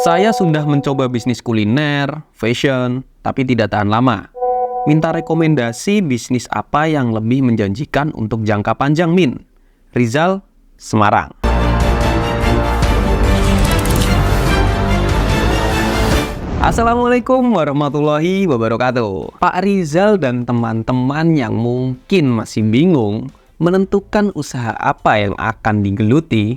Saya sudah mencoba bisnis kuliner, fashion, tapi tidak tahan lama. Minta rekomendasi bisnis apa yang lebih menjanjikan untuk jangka panjang, Min? Rizal, Semarang. Assalamualaikum warahmatullahi wabarakatuh. Pak Rizal dan teman-teman yang mungkin masih bingung menentukan usaha apa yang akan digeluti,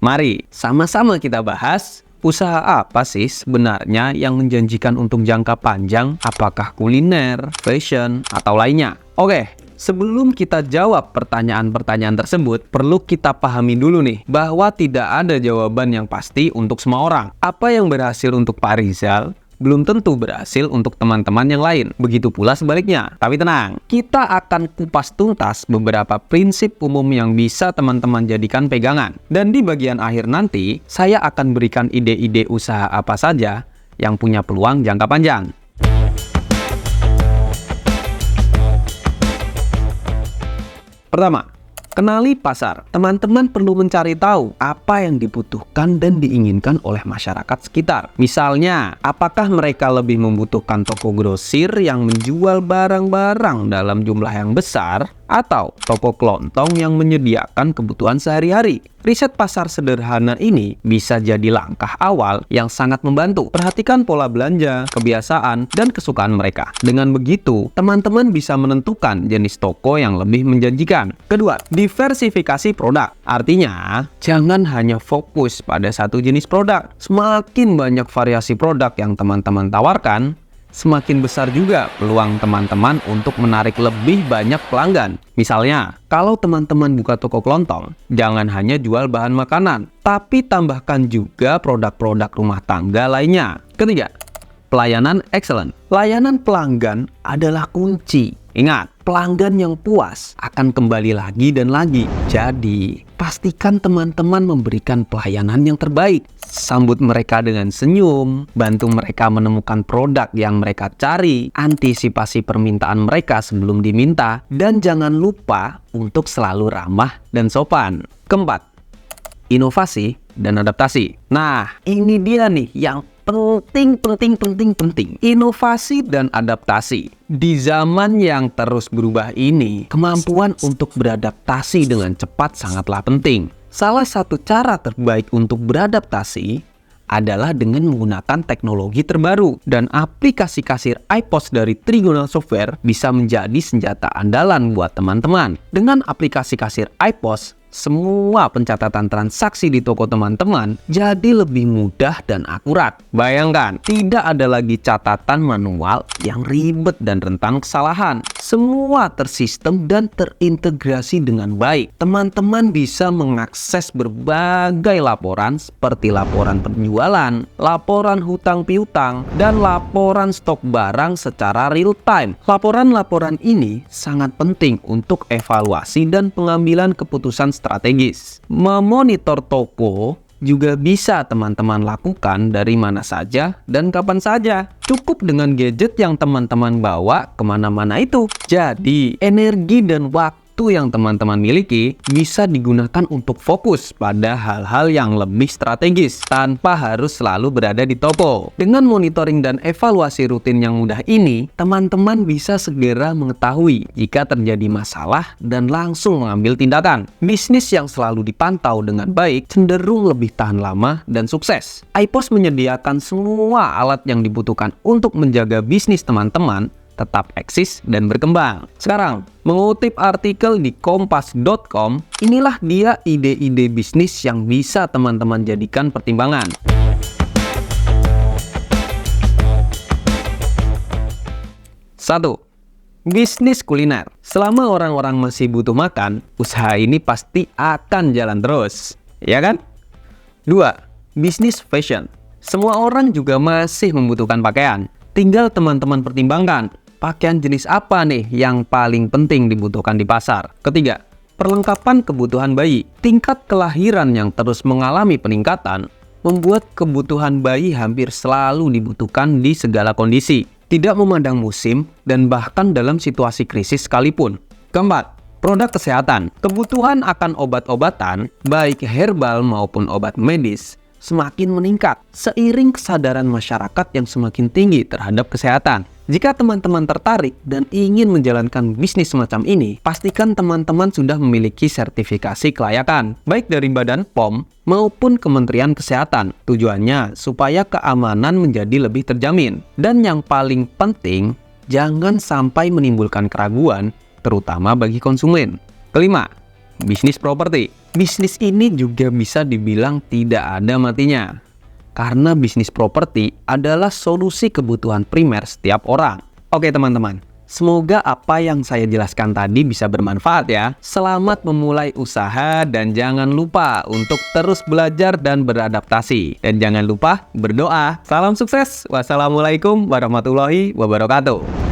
mari sama-sama kita bahas usaha apa sih sebenarnya yang menjanjikan untuk jangka panjang, apakah kuliner, fashion, atau lainnya. Oke, sebelum kita jawab pertanyaan-pertanyaan tersebut, perlu kita pahami dulu nih, bahwa tidak ada jawaban yang pasti untuk semua orang. Apa yang berhasil untuk Pak Rizal, belum tentu berhasil untuk teman-teman yang lain. Begitu pula sebaliknya. Tapi tenang, kita akan kupas tuntas beberapa prinsip umum yang bisa teman-teman jadikan pegangan. Dan di bagian akhir nanti, saya akan berikan ide-ide usaha apa saja yang punya peluang jangka panjang. Pertama, kenali pasar. Teman-teman perlu mencari tahu apa yang dibutuhkan dan diinginkan oleh masyarakat sekitar. Misalnya, apakah mereka lebih membutuhkan toko grosir yang menjual barang-barang dalam jumlah yang besar, atau toko kelontong yang menyediakan kebutuhan sehari-hari. Riset pasar sederhana ini bisa jadi langkah awal yang sangat membantu. Perhatikan pola belanja, kebiasaan, dan kesukaan mereka. Dengan begitu, teman-teman bisa menentukan jenis toko yang lebih menjanjikan. Kedua, diversifikasi produk. Artinya, jangan hanya fokus pada satu jenis produk. Semakin banyak variasi produk yang teman-teman tawarkan, semakin besar juga peluang teman-teman untuk menarik lebih banyak pelanggan. Misalnya, kalau teman-teman buka toko kelontong, jangan hanya jual bahan makanan, tapi tambahkan juga produk-produk rumah tangga lainnya. Ketiga, pelayanan excellent. Layanan pelanggan adalah kunci. Ingat, pelanggan yang puas akan kembali lagi dan lagi. Jadi, pastikan teman-teman memberikan pelayanan yang terbaik. Sambut mereka dengan senyum, bantu mereka menemukan produk yang mereka cari, antisipasi permintaan mereka sebelum diminta, dan jangan lupa untuk selalu ramah dan sopan. Keempat, inovasi dan adaptasi. Nah, ini dia nih yang penting. Inovasi dan adaptasi. Di zaman yang terus berubah ini, kemampuan untuk beradaptasi dengan cepat sangatlah penting. Salah satu cara terbaik untuk beradaptasi adalah dengan menggunakan teknologi terbaru, dan aplikasi kasir iPOS dari Trigona Software bisa menjadi senjata andalan buat teman-teman. Dengan aplikasi kasir iPOS, semua pencatatan transaksi di toko teman-teman jadi lebih mudah dan akurat. Bayangkan, tidak ada lagi catatan manual yang ribet dan rentan kesalahan. Semua tersistem dan terintegrasi dengan baik. Teman-teman bisa mengakses berbagai laporan seperti laporan penjualan, laporan hutang piutang, dan laporan stok barang secara real time. Laporan-laporan ini sangat penting untuk evaluasi dan pengambilan keputusan strategis. Memonitor toko juga bisa teman-teman lakukan dari mana saja dan kapan saja. Cukup dengan gadget yang teman-teman bawa kemana-mana itu. Jadi, energi dan waktu yang teman-teman miliki bisa digunakan untuk fokus pada hal-hal yang lebih strategis tanpa harus selalu berada di toko. Dengan monitoring dan evaluasi rutin yang mudah ini, teman-teman bisa segera mengetahui jika terjadi masalah dan langsung mengambil tindakan. Bisnis yang selalu dipantau dengan baik cenderung lebih tahan lama dan sukses. iPOS menyediakan semua alat yang dibutuhkan untuk menjaga bisnis teman-teman tetap eksis dan berkembang. Sekarang, mengutip artikel di kompas.com, inilah dia ide-ide bisnis yang bisa teman-teman jadikan pertimbangan. Satu, bisnis kuliner. Selama orang-orang masih butuh makan, usaha ini pasti akan jalan terus, ya kan? 2, bisnis fashion. Semua orang juga masih membutuhkan pakaian. Tinggal teman-teman pertimbangkan, pakaian jenis apa nih yang paling penting dibutuhkan di pasar. Ketiga, perlengkapan kebutuhan bayi. Tingkat kelahiran yang terus mengalami peningkatan membuat kebutuhan bayi hampir selalu dibutuhkan di segala kondisi, tidak memandang musim dan bahkan dalam situasi krisis sekalipun. Keempat, produk kesehatan. Kebutuhan akan obat-obatan, baik herbal maupun obat medis, semakin meningkat seiring kesadaran masyarakat yang semakin tinggi terhadap kesehatan. Jika teman-teman tertarik dan ingin menjalankan bisnis semacam ini, pastikan teman-teman sudah memiliki sertifikasi kelayakan, baik dari Badan POM maupun Kementerian Kesehatan. Tujuannya supaya keamanan menjadi lebih terjamin. Dan yang paling penting, jangan sampai menimbulkan keraguan, terutama bagi konsumen. Kelima, bisnis properti. Bisnis ini juga bisa dibilang tidak ada matinya. Karena bisnis properti adalah solusi kebutuhan primer setiap orang. Oke teman-teman, semoga apa yang saya jelaskan tadi bisa bermanfaat ya. Selamat memulai usaha dan jangan lupa untuk terus belajar dan beradaptasi. Dan jangan lupa berdoa. Salam sukses. Wassalamualaikum warahmatullahi wabarakatuh.